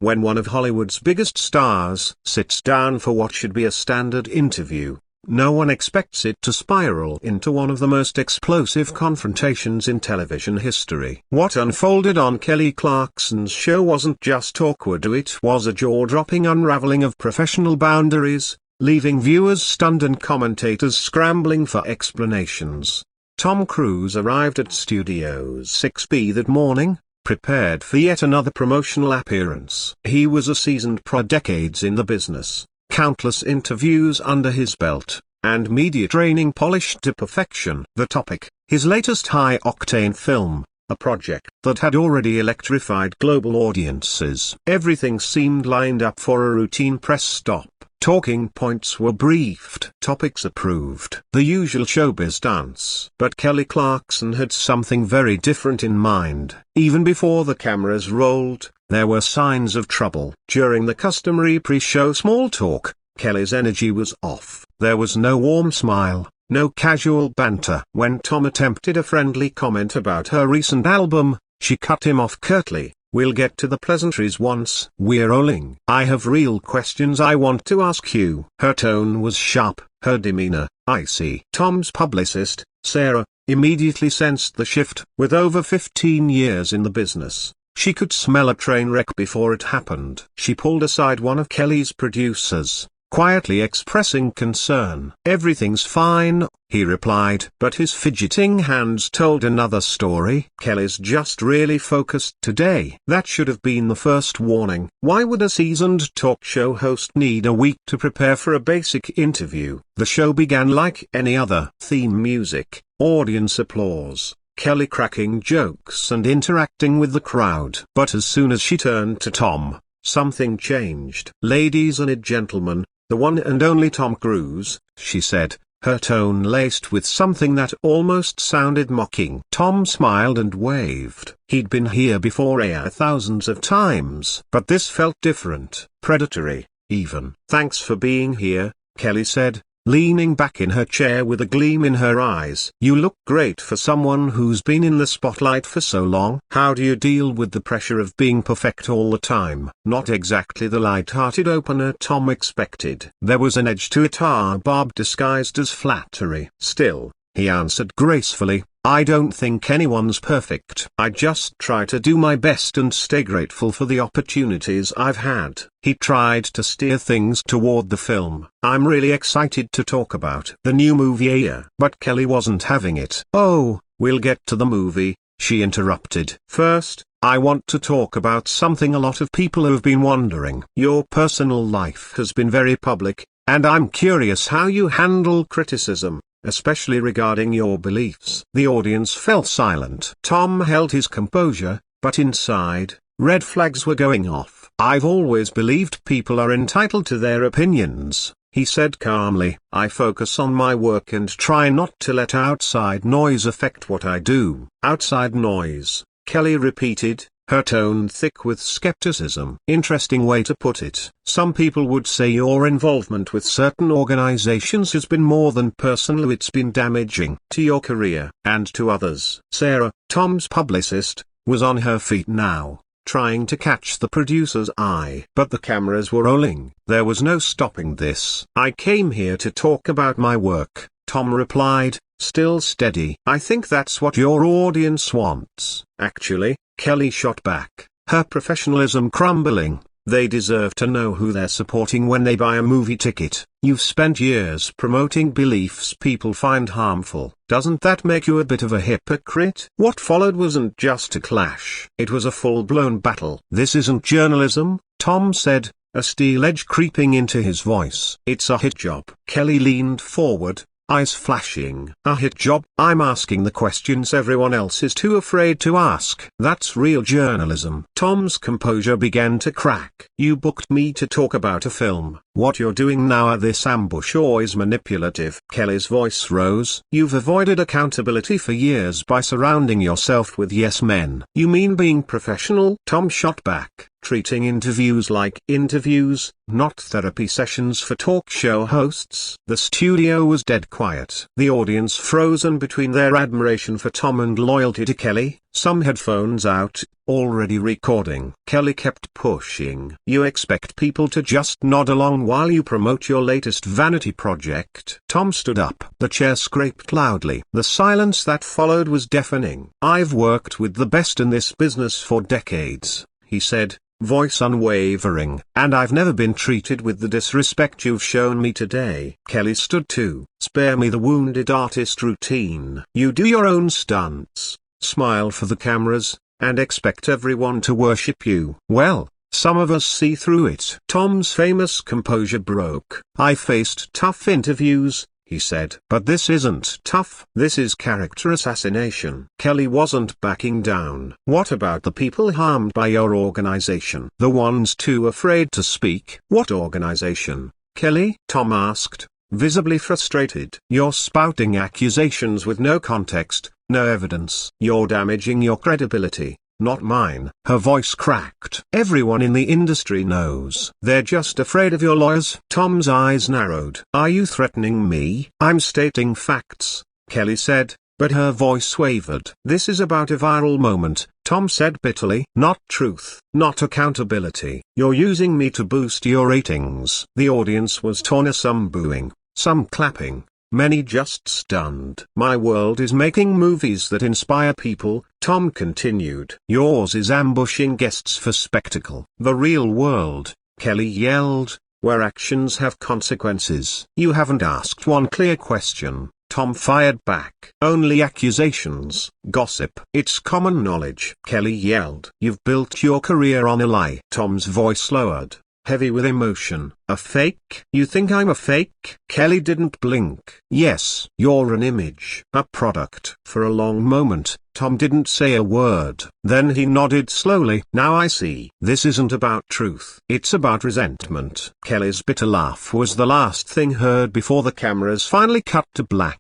When one of Hollywood's biggest stars sits down for what should be a standard interview, no one expects it to spiral into one of the most explosive confrontations in television history. What unfolded on Kelly Clarkson's show wasn't just awkward, it was a jaw-dropping unraveling of professional boundaries, leaving viewers stunned and commentators scrambling for explanations. Tom Cruise arrived at Studios 6B that morning, prepared for yet another promotional appearance. He was a seasoned pro, decades in the business, countless interviews under his belt, and media training polished to perfection. The topic, his latest high-octane film, a project that had already electrified global audiences. Everything seemed lined up for a routine press stop. Talking points were briefed, topics approved, the usual showbiz dance. But Kelly Clarkson had something very different in mind. Even before the cameras rolled, there were signs of trouble. During the customary pre-show small talk, Kelly's energy was off. There was no warm smile, no casual banter. When Tom attempted a friendly comment about her recent album, she cut him off curtly. "We'll get to the pleasantries once we're rolling. I have real questions I want to ask you." Her tone was sharp, her demeanor icy. Tom's publicist, Sarah, immediately sensed the shift. With over 15 years in the business, she could smell a train wreck before it happened. She pulled aside one of Kelly's producers, quietly expressing concern. "Everything's fine," he replied. But his fidgeting hands told another story. "Kelly's just really focused today." That should have been the first warning. Why would a seasoned talk show host need a week to prepare for a basic interview? The show began like any other. Theme music, audience applause, Kelly cracking jokes and interacting with the crowd. But as soon as she turned to Tom, something changed. "Ladies and gentlemen, the one and only Tom Cruise," she said, her tone laced with something that almost sounded mocking. Tom smiled and waved. He'd been here before thousands of times. But this felt different, predatory, even. "Thanks for being here," Kelly said, leaning back in her chair with a gleam in her eyes. "You look great for someone who's been in the spotlight for so long. How do you deal with the pressure of being perfect all the time?" Not exactly the light-hearted opener Tom expected. There was an edge to it, a barb disguised as flattery. "Still," he answered gracefully, "I don't think anyone's perfect. I just try to do my best and stay grateful for the opportunities I've had." He tried to steer things toward the film. "I'm really excited to talk about the new movie." But Kelly wasn't having it. "Oh, we'll get to the movie," she interrupted. "First, I want to talk about something a lot of people have been wondering. Your personal life has been very public, and I'm curious how you handle criticism, especially regarding your beliefs." The audience fell silent. Tom held his composure, but inside, red flags were going off. "I've always believed people are entitled to their opinions," he said calmly. "I focus on my work and try not to let outside noise affect what I do." "Outside noise," Kelly repeated, her tone thick with skepticism. "Interesting way to put it. Some people would say your involvement with certain organizations has been more than personal, it's been damaging to your career and to others." Sarah, Tom's publicist, was on her feet now, trying to catch the producer's eye. But the cameras were rolling. There was no stopping this. "I came here to talk about my work," Tom replied, still steady. "I think that's what your audience wants." "Actually," Kelly shot back, her professionalism crumbling, "they deserve to know who they're supporting when they buy a movie ticket. You've spent years promoting beliefs people find harmful. Doesn't that make you a bit of a hypocrite?" What followed wasn't just a clash. It was a full-blown battle. "This isn't journalism," Tom said, a steel edge creeping into his voice. "It's a hit job." Kelly leaned forward, eyes flashing. "A hit job? I'm asking the questions everyone else is too afraid to ask. That's real journalism." Tom's composure began to crack. "You booked me to talk about a film. What you're doing now at this ambush or is manipulative." Kelly's voice rose. "You've avoided accountability for years by surrounding yourself with yes men." "You mean being professional?" Tom shot back, treating interviews like interviews, not therapy sessions for talk show hosts. The studio was dead quiet. The audience frozen between their admiration for Tom and loyalty to Kelly, some headphones out, already recording. Kelly kept pushing. You expect people to just nod along while you promote your latest vanity project. Tom stood up. The chair scraped loudly. The silence that followed was deafening. I've worked with the best in this business for decades, he said, voice unwavering, and I've never been treated with the disrespect you've shown me today. Kelly stood too. Spare me the wounded artist routine. You do your own stunts, smile for the cameras, and expect everyone to worship you. Well, some of us see through it. Tom's famous composure broke. I faced tough interviews, he said. But this isn't tough. This is character assassination. Kelly wasn't backing down. What about the people harmed by your organization? The ones too afraid to speak. What organization, Kelly? Tom asked, visibly frustrated. You're spouting accusations with no context, no evidence. You're damaging your credibility, not mine. Her voice cracked. Everyone in the industry knows. They're just afraid of your lawyers. Tom's eyes narrowed. Are you threatening me? I'm stating facts, Kelly said, but her voice wavered. This is about a viral moment, Tom said bitterly. Not truth, not accountability. You're using me to boost your ratings. The audience was torn, some booing, some clapping, many just stunned. My world is making movies that inspire people, Tom continued. Yours is ambushing guests for spectacle. The real world, Kelly yelled, where actions have consequences. You haven't asked one clear question, Tom fired back. Only accusations, gossip. It's common knowledge, Kelly yelled. You've built your career on a lie. Tom's voice lowered, heavy with emotion. A fake? You think I'm a fake? Kelly didn't blink. Yes, you're an image, a product. For a long moment, Tom didn't say a word. Then he nodded slowly. Now I see. This isn't about truth. It's about resentment. Kelly's bitter laugh was the last thing heard before the cameras finally cut to black.